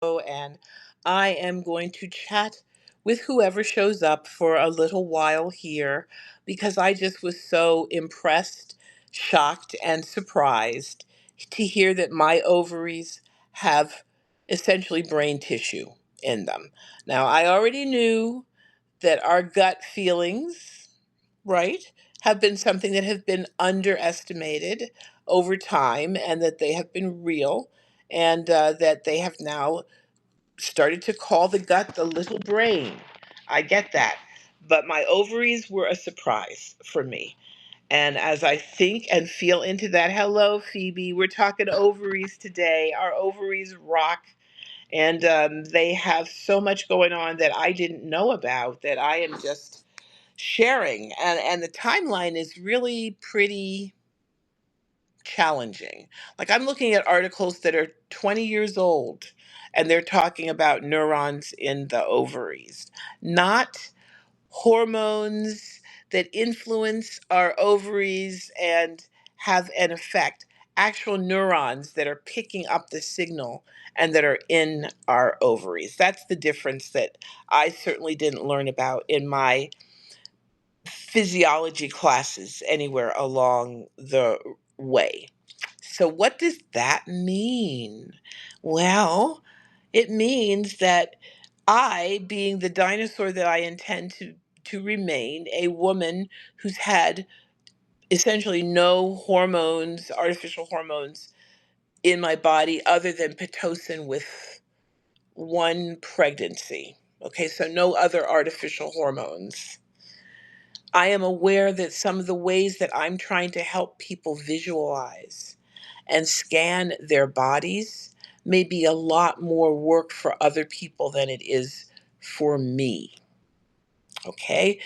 And I am going to chat with whoever shows up for a little while here because I just was so impressed, shocked, and surprised to hear that my ovaries have essentially brain tissue in them. Now, I already knew that our gut feelings, right, have been something that have been underestimated over time and that they have been real and that they have now started to call the gut the little brain. I get that. But my ovaries were a surprise for me. And as I think and feel into that, hello, Phoebe, we're talking ovaries today. Our ovaries rock. And they have so much going on that I didn't know about that I am just sharing. And the timeline is really pretty challenging. Like I'm looking at articles that are 20 years old and they're talking about neurons in the ovaries, not hormones that influence our ovaries and have an effect. Actual neurons that are picking up the signal and that are in our ovaries. That's the difference that I certainly didn't learn about in my physiology classes anywhere along the way. So, what does that mean? Well, it means that I, being the dinosaur that I intend to remain, a woman who's had essentially no hormones, artificial hormones in my body other than Pitocin with one pregnancy. Okay, so no other artificial hormones. I am aware that some of the ways that I'm trying to help people visualize and scan their bodies may be a lot more work for other people than it is for me. Okay?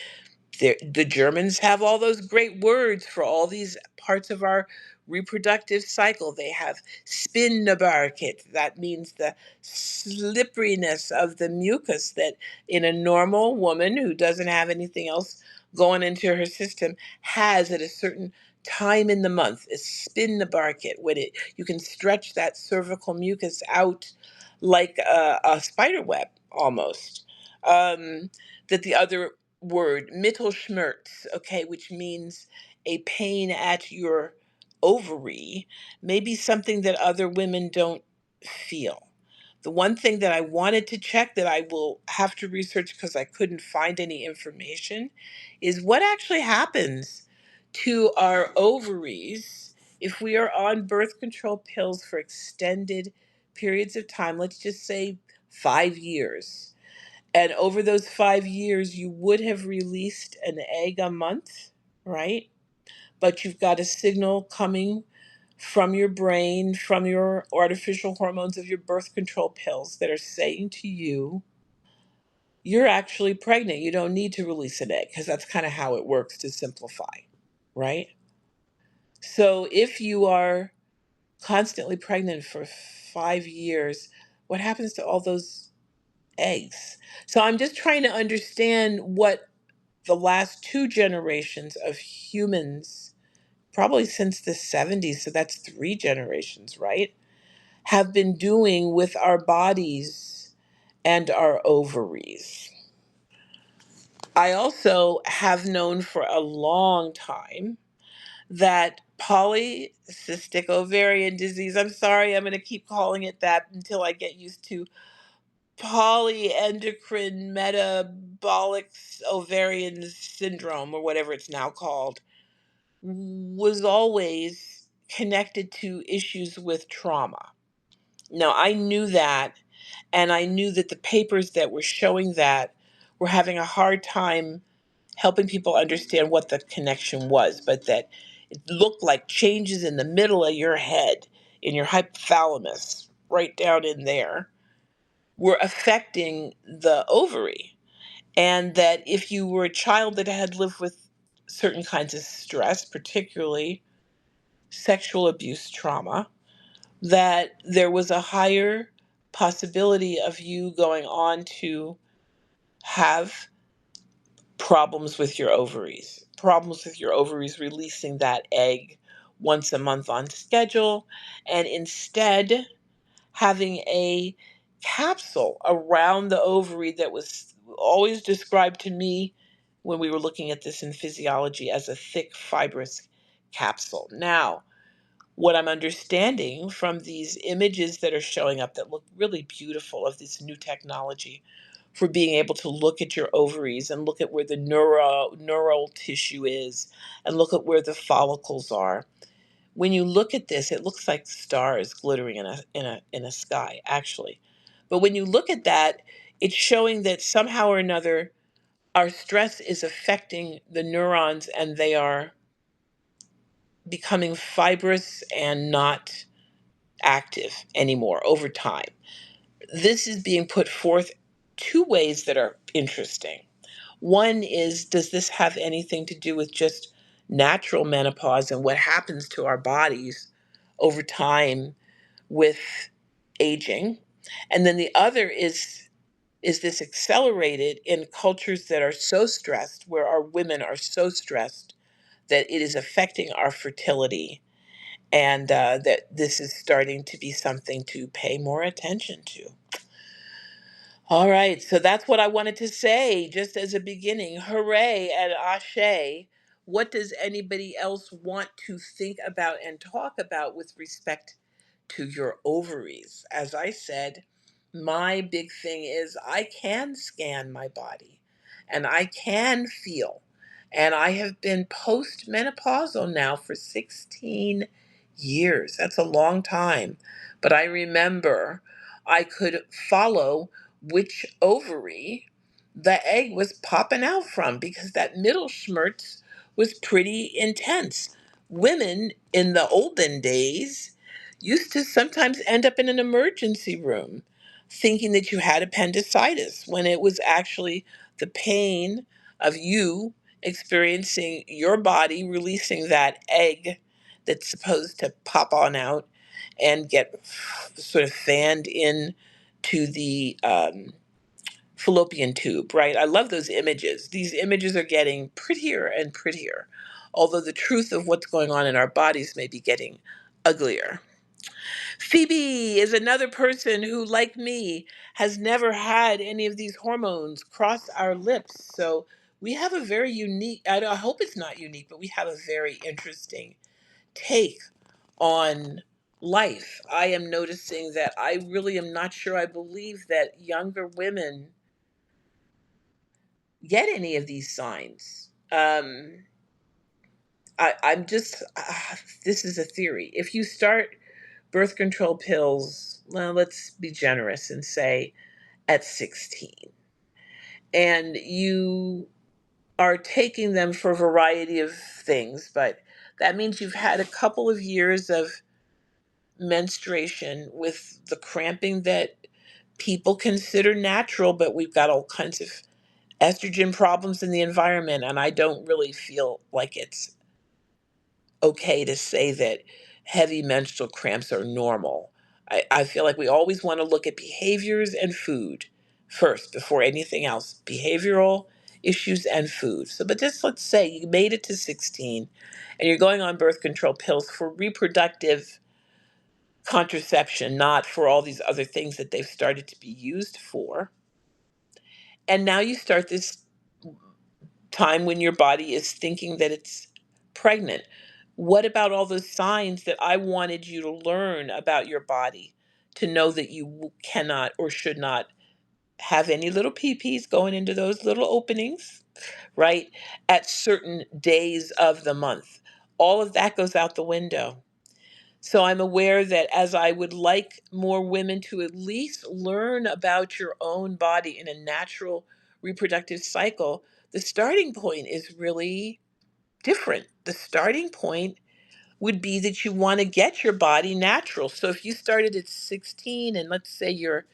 The Germans have all those great words for all these parts of our reproductive cycle. They have Spinnbarkeit, that means the slipperiness of the mucus that in a normal woman who doesn't have anything else going into her system has at a certain time in the month. Is Spinnbarkeit when it you can stretch that cervical mucus out like a spider web almost. That the other word, Mittelschmerz, okay, which means a pain at your ovary, may be something that other women don't feel. The one thing that I wanted to check that I will have to research because I couldn't find any information is what actually happens to our ovaries if we are on birth control pills for extended periods of time, let's just say 5 years. And over those 5 years, you would have released an egg a month, right? But you've got a signal coming from your brain, from your artificial hormones of your birth control pills that are saying to you, you're actually pregnant. You don't need to release an egg because that's kind of how it works to simplify, right? So if you are constantly pregnant for 5 years, what happens to all those eggs? So I'm just trying to understand what the last two generations of humans, probably since the 70s, so that's three generations, right, have been doing with our bodies and our ovaries. I also have known for a long time that polycystic ovarian disease, I'm sorry, I'm going to keep calling it that until I get used to polyendocrine metabolic ovarian syndrome, or whatever it's now called, was always connected to issues with trauma. Now, I knew that, and I knew that the papers that were showing that were having a hard time helping people understand what the connection was, but that it looked like changes in the middle of your head, in your hypothalamus, right down in there, were affecting the ovary. And that if you were a child that had lived with certain kinds of stress, particularly sexual abuse trauma, that there was a higher possibility of you going on to have problems with your ovaries releasing that egg once a month on schedule, and instead having a capsule around the ovary that was always described to me when we were looking at this in physiology as a thick, fibrous capsule. Now, what I'm understanding from these images that are showing up that look really beautiful of this new technology for being able to look at your ovaries and look at where the neural tissue is and look at where the follicles are. When you look at this, it looks like stars glittering in a sky, actually. But when you look at that, it's showing that somehow or another our stress is affecting the neurons and they are becoming fibrous and not active anymore over time. This is being put forth two ways that are interesting. One is, does this have anything to do with just natural menopause and what happens to our bodies over time with aging? And then the other is this accelerated in cultures that are so stressed, where our women are so stressed that it is affecting our fertility, and that this is starting to be something to pay more attention to. All right, so that's what I wanted to say just as a beginning. Hooray and ashe. What does anybody else want to think about and talk about with respect to your ovaries? As I said, my big thing is I can scan my body and I can feel. And I have been postmenopausal now for 16 years. That's a long time. But I remember I could follow which ovary the egg was popping out from because that middle schmerz was pretty intense. Women in the olden days used to sometimes end up in an emergency room thinking that you had appendicitis when it was actually the pain of you experiencing your body releasing that egg that's supposed to pop on out and get sort of fanned in to the fallopian tube, right? I love those images. These images are getting prettier and prettier, although the truth of what's going on in our bodies may be getting uglier. Phoebe is another person who, like me, has never had any of these hormones cross our lips. So we have a very unique, I hope it's not unique, but we have a very interesting take on life. I am noticing that I really am not sure I believe that younger women get any of these signs. I'm just, this is a theory. If you start birth control pills, well, let's be generous and say at 16, and you are taking them for a variety of things, but that means you've had a couple of years of menstruation with the cramping that people consider natural, but we've got all kinds of estrogen problems in the environment, and I don't really feel like it's okay to say that heavy menstrual cramps are normal. I feel like we always want to look at behaviors and food first before anything else. Behavioral issues and food. So, but just let's say you made it to 16 and you're going on birth control pills for reproductive contraception, not for all these other things that they've started to be used for. And now you start this time when your body is thinking that it's pregnant. What about all those signs that I wanted you to learn about your body to know that you cannot or should not have any little pee-pees going into those little openings, right? At certain days of the month. All of that goes out the window. So I'm aware that as I would like more women to at least learn about your own body in a natural reproductive cycle, the starting point is really different. The starting point would be that you want to get your body natural. So if you started at 16 and let's say you're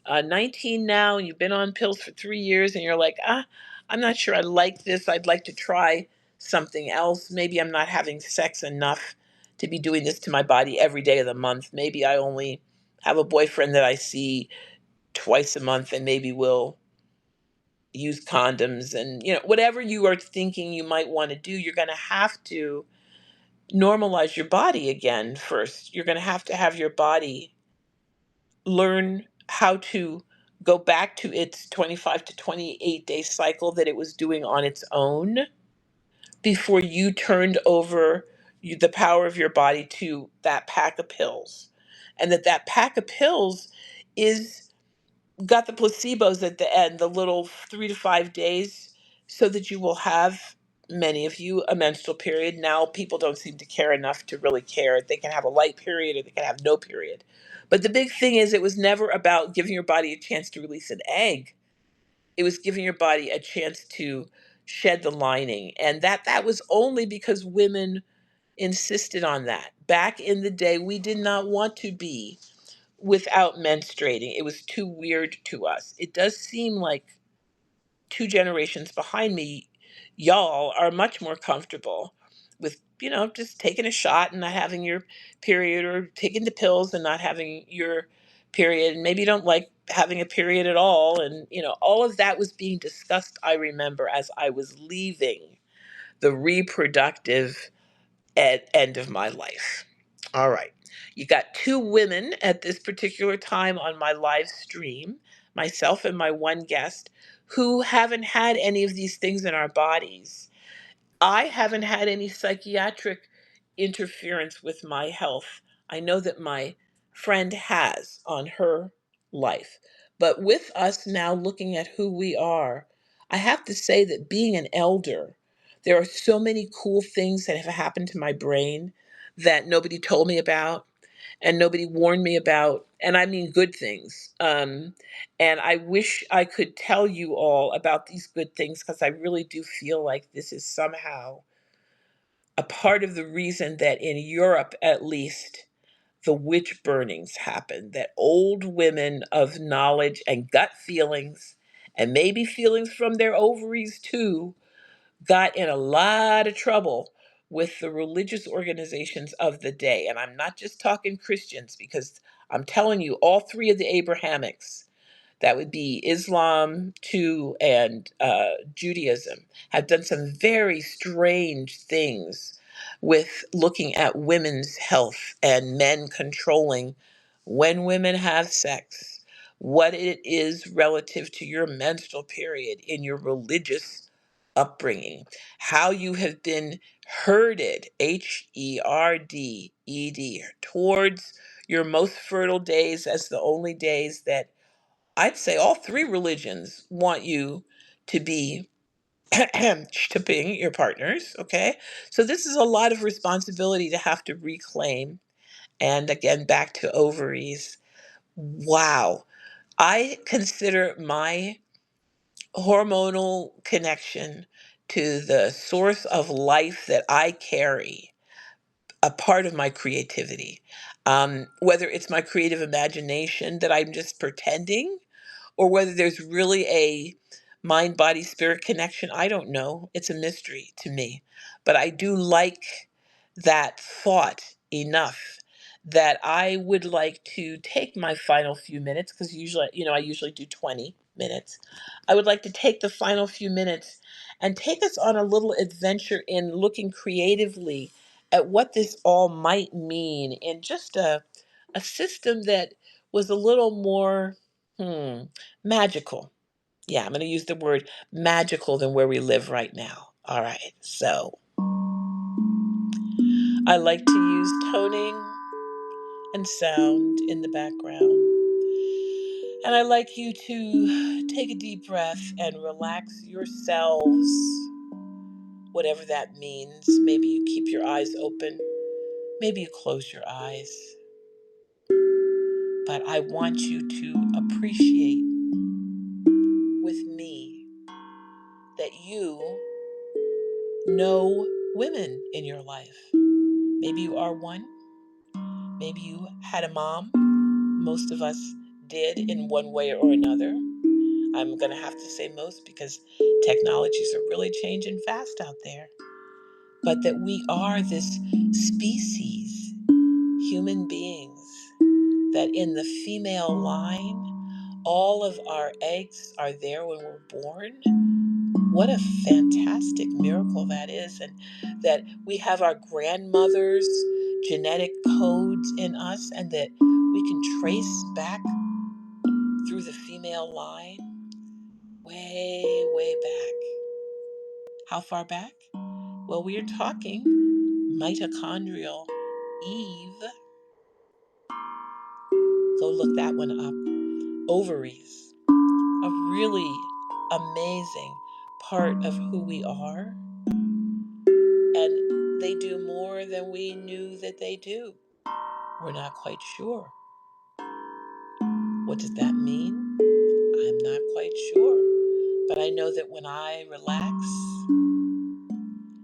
19 now and you've been on pills for 3 years and you're like, I'm not sure I like this. I'd like to try something else. Maybe I'm not having sex enough to be doing this to my body every day of the month. Maybe I only have a boyfriend that I see twice a month and maybe we'll use condoms and whatever you are thinking you might want to do, you're going to have to normalize your body again first. You're going to have your body learn how to go back to its 25 to 28-day cycle that it was doing on its own before you turned over the power of your body to that pack of pills. And that pack of pills is got the placebos at the end, the little 3 to 5 days, so that you will have, many of you, a menstrual period. Now people don't seem to care enough to really care. They can have a light period or they can have no period. But the big thing is, it was never about giving your body a chance to release an egg. It was giving your body a chance to shed the lining. And that was only because women insisted on that. Back in the day, we did not want to be without menstruating. It was too weird to us. It does seem like 2 generations behind me, y'all are much more comfortable with, just taking a shot and not having your period, or taking the pills and not having your period. And maybe you don't like having a period at all. And, all of that was being discussed, I remember, as I was leaving the reproductive end of my life. All right. You got 2 women at this particular time on my live stream, myself and my one guest, who haven't had any of these things in our bodies. I haven't had any psychiatric interference with my health. I know that my friend has on her life. But with us now looking at who we are, I have to say that being an elder, there are so many cool things that have happened to my brain that nobody told me about and nobody warned me about. And I mean good things. And I wish I could tell you all about these good things, because I really do feel like this is somehow a part of the reason that in Europe, at least, the witch burnings happen, that old women of knowledge and gut feelings, and maybe feelings from their ovaries too, got in a lot of trouble with the religious organizations of the day. And I'm not just talking Christians, because I'm telling you, all 3 of the Abrahamics, that would be Islam too, and Judaism, have done some very strange things with looking at women's health and men controlling when women have sex, what it is relative to your menstrual period in your religious upbringing, how you have been herded, HERDED, towards your most fertile days as the only days that I'd say all 3 religions want you to be shipping your partners. Okay. So this is a lot of responsibility to have to reclaim. And again, back to ovaries. Wow. I consider my hormonal connection to the source of life that I carry a part of my creativity. Whether it's my creative imagination that I'm just pretending, or whether there's really a mind body spirit connection, I don't know. It's a mystery to me. But I do like that thought enough that I would like to take my final few minutes, because usually, I usually do 20 minutes. I would like to take the final few minutes and take us on a little adventure in looking creatively at what this all might mean in just a system that was a little more magical. Yeah, I'm going to use the word magical than where we live right now. All right. So I like to use toning and sound in the background. And I like you to take a deep breath and relax yourselves, whatever that means. Maybe you keep your eyes open. Maybe you close your eyes. But I want you to appreciate with me that you know women in your life. Maybe you are one. Maybe you had a mom. Most of us did in one way or another. I'm going to have to say most, because technologies are really changing fast out there. But that we are this species, human beings, that in the female line, all of our eggs are there when we're born. What a fantastic miracle that is. And that we have our grandmother's genetic codes in us, and that we can trace back male line way, way back. How far back? Well, we are talking mitochondrial Eve. Go look that one up. Ovaries, a really amazing part of who we are. And they do more than we knew that they do. We're not quite sure. What does that mean? I'm not quite sure. But I know that when I relax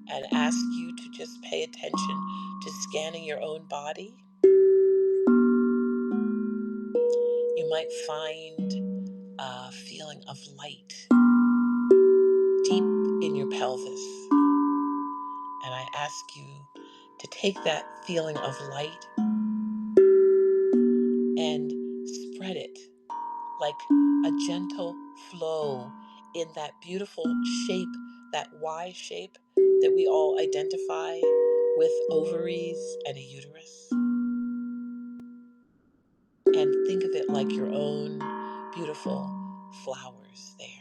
and ask you to just pay attention to scanning your own body, you might find a feeling of light deep in your pelvis. And I ask you to take that feeling of light and spread it like a gentle flow in that beautiful shape, that Y shape that we all identify with ovaries and a uterus. And think of it like your own beautiful flowers there.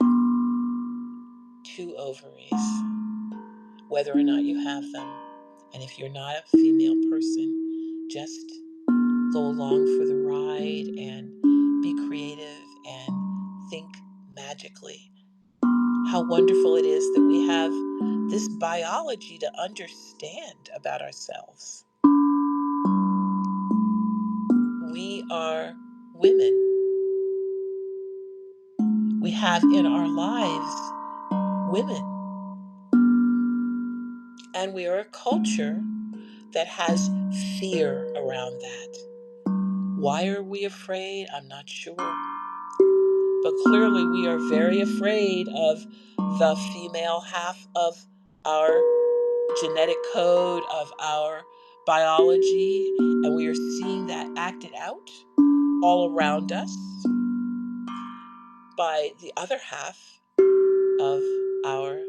2 ovaries, whether or not you have them. And if you're not a female person, just go along for the ride and be creative and think magically. How wonderful it is that we have this biology to understand about ourselves. We are women. We have in our lives women. And we are a culture that has fear around that. Why are we afraid? I'm not sure. But clearly we are very afraid of the female half of our genetic code, of our biology, and we are seeing that acted out all around us by the other half of our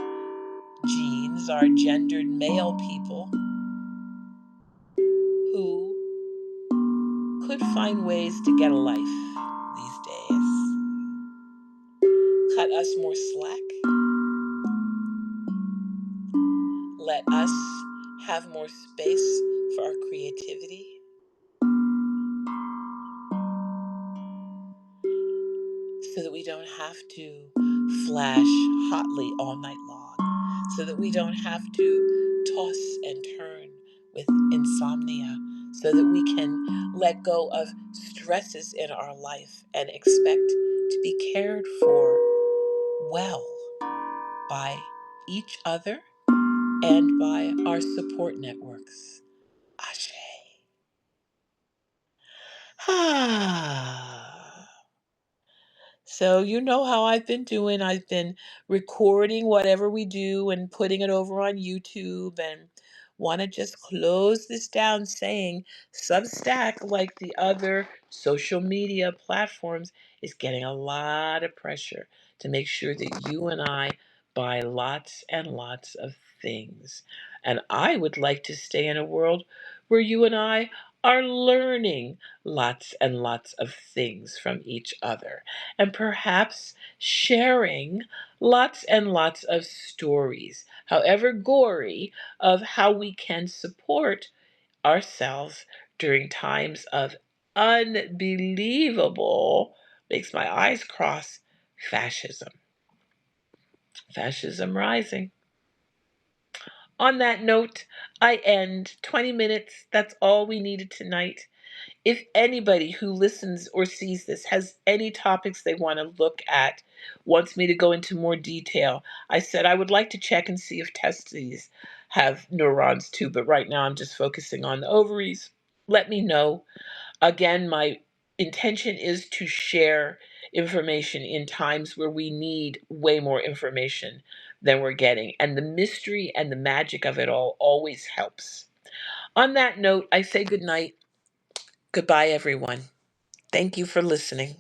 genes, our gendered male people, who could find ways to get a life these days. Cut us more slack. Let us have more space for our creativity. So that we don't have to flash hotly all night long. So that we don't have to toss and turn with insomnia. So that we can let go of stresses in our life and expect to be cared for well by each other and by our support networks. Ashe. So you know how I've been doing. I've been recording whatever we do and putting it over on YouTube, and want to just close this down saying Substack, like the other social media platforms, is getting a lot of pressure to make sure that you and I buy lots and lots of things. And I would like to stay in a world where you and I are learning lots and lots of things from each other, and perhaps sharing lots and lots of stories, however gory, of how we can support ourselves during times of unbelievable, makes my eyes cross, fascism. Fascism rising. On that note, I end 20 minutes. That's all we needed tonight. If anybody who listens or sees this has any topics they want to look at, wants me to go into more detail, I said I would like to check and see if testes have neurons too, but right now I'm just focusing on the ovaries. Let me know. Again, my intention is to share information in times where we need way more information than we're getting, and the mystery and the magic of it all always helps. On that note, I say good night. Goodbye, everyone. Thank you for listening.